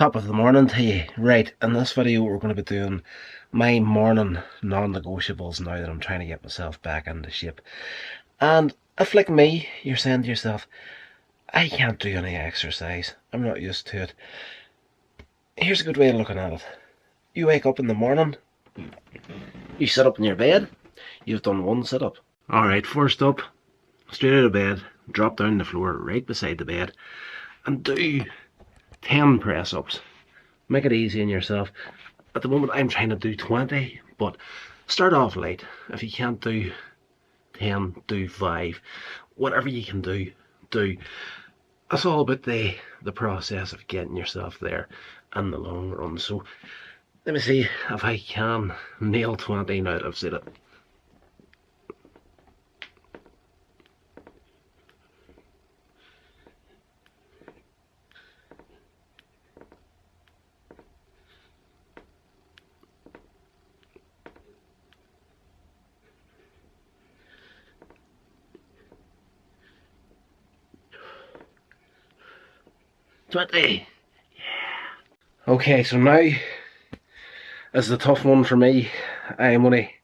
Top of the morning to you. Right, in this video we're going to be doing my morning non-negotiables now that I'm trying to get myself back into shape. And if, like me, you're saying to yourself, I can't do any exercise, I'm not used to it. Here's a good way of looking at it. You wake up in the morning, you sit up in your bed, you've done one sit-up. Alright, first up, straight out of bed, drop down the floor right beside the bed and do 10 press-ups. Make it easy on yourself. At the moment I'm trying to do 20, but start off light. If you can't do 10, do 5. Whatever you can do, do. It's all about the process of getting yourself there in the long run. So let me see if I can nail 20 now that I've said it. Yeah. Okay, so now is the tough one for me. I am only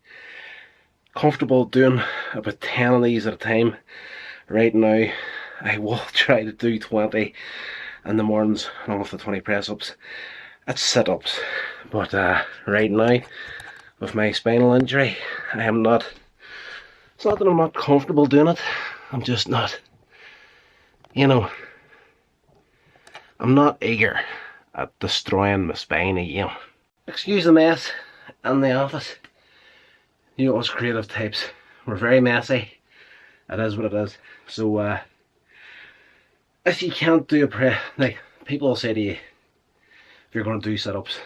comfortable doing about 10 of these at a time. Right now I will try to do 20 in the mornings along with the 20 press-ups. It's sit-ups, but right now with my spinal injury I am not, it's not that I'm not comfortable doing it, I'm just not, you know, I'm not eager at destroying my spine again. Excuse the mess in the office. You know, us creative types, we're very messy. It is what it is. So if you can't do a press, like people will say to you, if you're going to do sit-ups,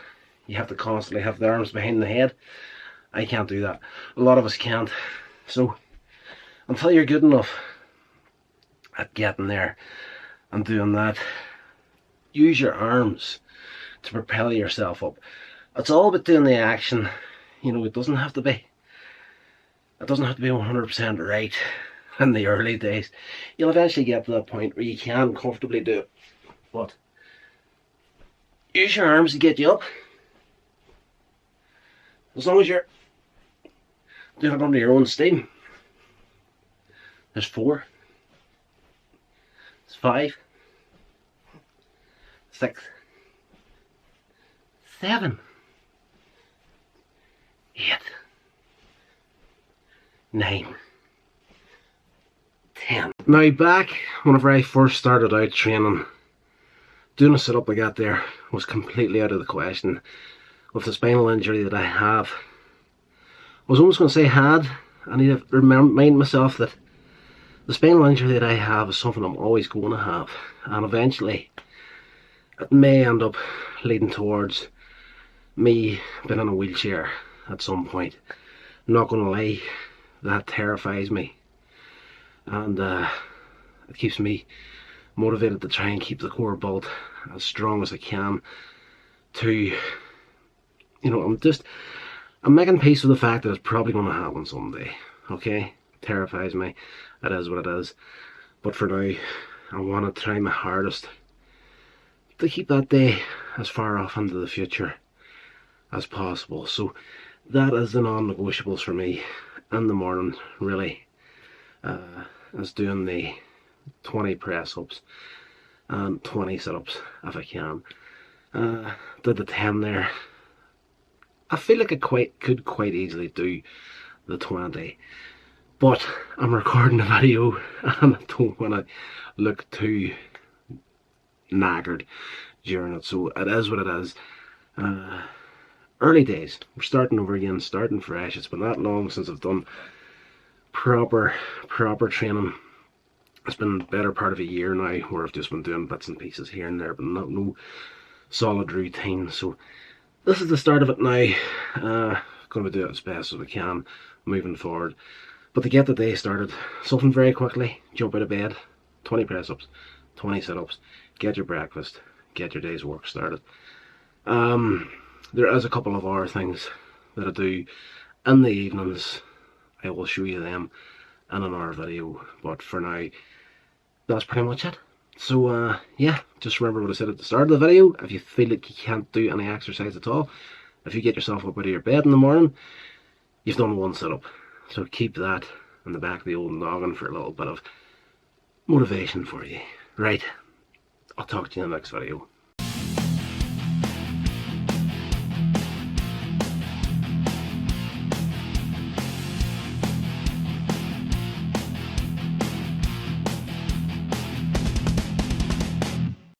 you have to constantly have the arms behind the head. I can't do that. A lot of us can't. So until you're good enough at getting there and doing that, use your arms to propel yourself up. It's all about doing the action. You know, it doesn't have to be 100% right in the early days. You'll eventually get to that point where you can comfortably do it. But use your arms to get you up. As long as you're doing it under your own steam. There's 4. There's 5. 6, 7, 8, 9, 10. Now back whenever I first started out training, doing a sit-up like that there was completely out of the question. With the spinal injury that I have, I was almost going to say had, I need to remind myself that the spinal injury that I have is something I'm always going to have, and eventually it may end up leading towards me being in a wheelchair at some point. I'm not going to lie, that terrifies me, and it keeps me motivated to try and keep the core built as strong as I can to, you know, I'm making peace with the fact that it's probably going to happen someday. Okay, terrifies me, it is what it is, but for now I want to try my hardest to keep that day as far off into the future as possible. So that is the non-negotiables for me in the morning, really, is doing the 20 press-ups and 20 sit-ups if I can. Did the 10 there. I feel like I could quite easily do the 20, but I'm recording a video and I don't want to look too knackered during it, so it is what it is. Early days, we're starting over again, starting fresh. It's been that long since I've done proper training. It's been a better part of a year now where I've just been doing bits and pieces here and there, but no solid routine. So this is the start of it now. Going to do it as best as we can moving forward, but to get the day started, something very quickly: jump out of bed, 20 press-ups, 20 sit-ups, get your breakfast, get your day's work started. There is a couple of other things that I do in the evenings. I will show you them in another video, but for now that's pretty much it. So yeah, just remember what I said at the start of the video. If you feel like you can't do any exercise at all, if you get yourself up out of your bed in the morning, you've done one sit-up. So keep that in the back of the old noggin for a little bit of motivation for you. Right, I'll talk to you in the next video.